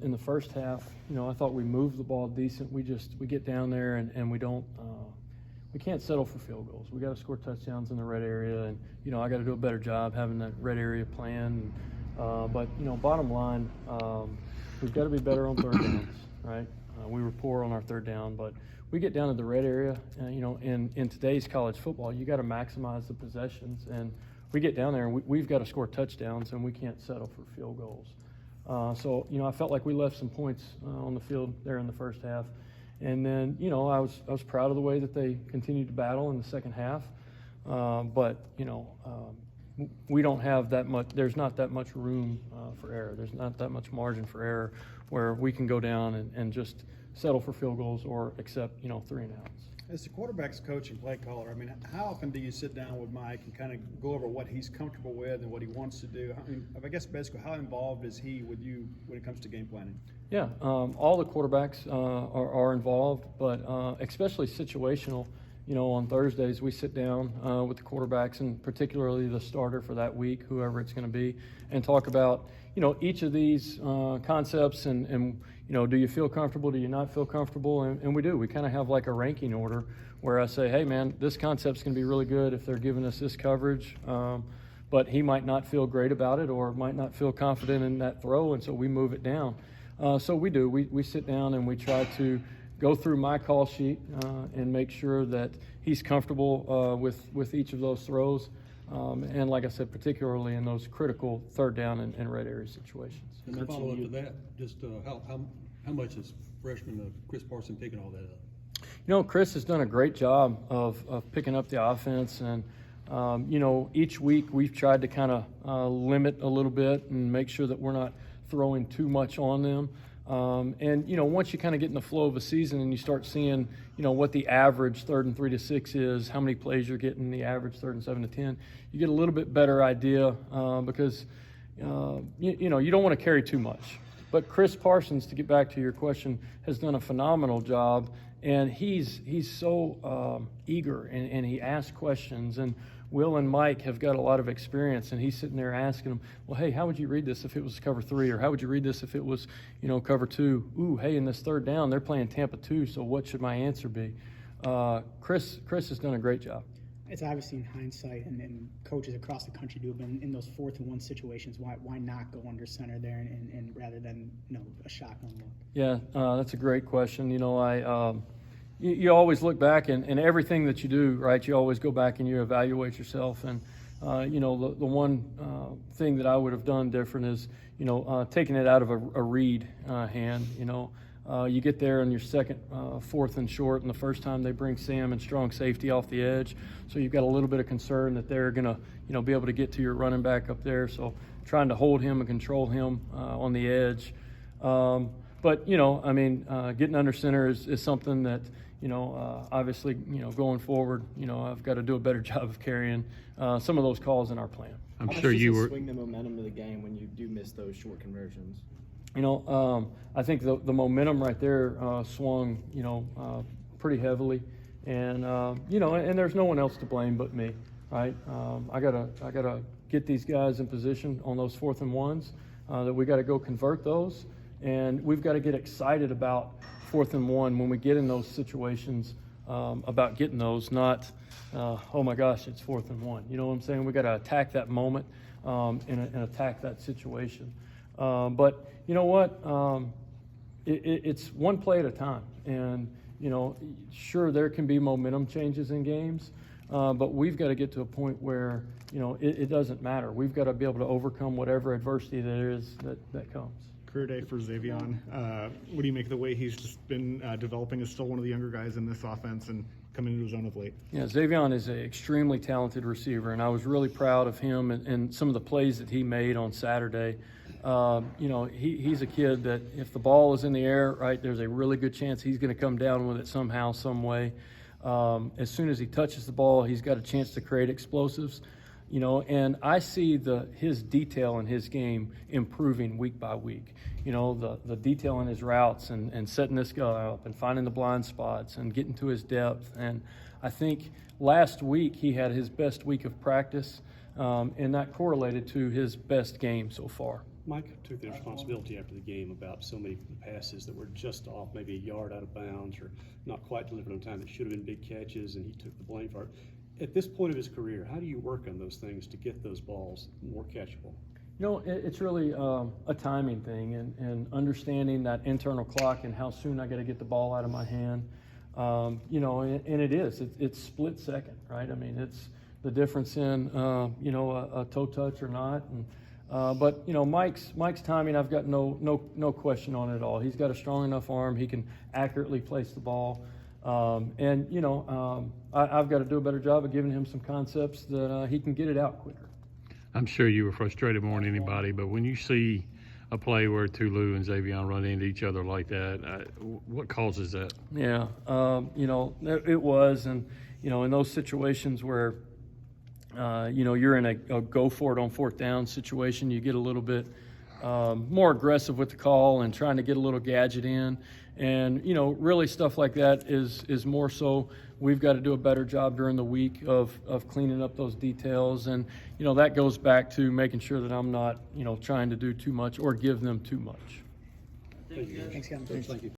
In the first half, I thought we moved the ball decent. We get down there and we don't, we can't settle for field goals. We got to score touchdowns in the red area, and I got to do a better job having that red area plan. But bottom line, we've got to be better on third downs, right? We were poor on our third down, but we get down to the red area. In today's college football, you got to maximize the possessions, and we get down there and we've got to score touchdowns, and we can't settle for field goals. So I felt like we left some points on the field there in the first half. And then, I was proud of the way that they continued to battle in the second half. But we don't have that much, there's not that much room for error. There's not that much margin for error where we can go down and just settle for field goals or accept, 3 and outs. As the quarterback's coach and play caller, how often do you sit down with Mike and kind of go over what he's comfortable with and what he wants to do? I guess basically, how involved is he with you when it comes to game planning? Yeah, all the quarterbacks are involved, but especially situational. On Thursdays we sit down with the quarterbacks, and particularly the starter for that week, whoever it's going to be, and talk about each of these concepts and do you feel comfortable, do you not feel comfortable, and we do. We kind of have like a ranking order where I say, hey man, this concept's going to be really good if they're giving us this coverage, but he might not feel great about it or might not feel confident in that throw, and so we move it down. So we do. We sit down and we try to go through my call sheet and make sure that he's comfortable with each of those throws. And like I said, particularly in those critical third down and red area situations. And to follow up to that, just how much is freshman Chris Parson picking all that up? Chris has done a great job of picking up the offense, and each week we've tried to kind of limit a little bit and make sure that we're not throwing too much on them. Once you kind of get in the flow of a season and you start seeing, what the average 3rd and 3 to 6 is, how many plays you're getting, the average 3rd and 7 to 10, you get a little bit better idea because, you don't want to carry too much. But Chris Parsons, to get back to your question, has done a phenomenal job, and he's so eager, and he asks questions, and Will and Mike have got a lot of experience, and he's sitting there asking them, well, hey, how would you read this if it was cover 3, or how would you read this if it was, cover 2? Ooh, hey, in this third down, they're playing Tampa 2, so what should my answer be? Chris has done a great job. It's obviously in hindsight, and coaches across the country do have been in those 4th and 1 situations. Why not go under center there and rather than a shotgun look? Yeah, that's a great question. You always look back and everything that you do, right, you always go back and you evaluate yourself. And, the one thing that I would have done different is, taking it out of a read hand. You get there on your second, 4th and short, and the first time they bring Sam and strong safety off the edge. So you've got a little bit of concern that they're going to, be able to get to your running back up there. So trying to hold him and control him on the edge. But, getting under center is something that, obviously, going forward, I've got to do a better job of carrying some of those calls in our plan. I'm sure you were swing the momentum of the game when you do miss those short conversions. I think the momentum right there swung, pretty heavily, and and there's no one else to blame but me, right? I gotta get these guys in position on those 4th and 1s that we got to go convert those, and we've got to get excited about 4th and 1 when we get in those situations about getting those, not oh my gosh, it's 4th and 1. You know what I'm saying? We got to attack that moment and attack that situation. But you know what? It's one play at a time, and sure there can be momentum changes in games, but we've got to get to a point where it doesn't matter. We've got to be able to overcome whatever adversity there is that comes. Career day for Xavion. What do you make of the way he's just been developing as still one of the younger guys in this offense and coming into his own of late? Yeah, Xavion is an extremely talented receiver, and I was really proud of him and some of the plays that he made on Saturday. He's a kid that if the ball is in the air, right, there's a really good chance he's going to come down with it somehow, some way. As soon as he touches the ball, he's got a chance to create explosives. And I see his detail in his game improving week by week. The detail in his routes and setting this guy up and finding the blind spots and getting to his depth. And I think last week he had his best week of practice, and that correlated to his best game so far. Mike took the responsibility after the game about so many passes that were just off, maybe a yard out of bounds or not quite delivered on time that should have been big catches, and he took the blame for it. At this point of his career, how do you work on those things to get those balls more catchable? It's really a timing thing and understanding that internal clock and how soon I got to get the ball out of my hand. And it is. It's split second, right? I mean, it's the difference in, a toe touch or not. But Mike's timing, I've got no question on it at all. He's got a strong enough arm. He can accurately place the ball. I've got to do a better job of giving him some concepts that he can get it out quicker. I'm sure you were frustrated more than anybody, but when you see a play where Tulu and Xavion run into each other like that, what causes that? Yeah, it was, and in those situations where you're in a go for it on fourth down situation, you get a little bit more aggressive with the call and trying to get a little gadget in, and really stuff like that is more so we've got to do a better job during the week of cleaning up those details, and that goes back to making sure that I'm not trying to do too much or give them too much. Thank you. Thanks, Kevin. Thank you.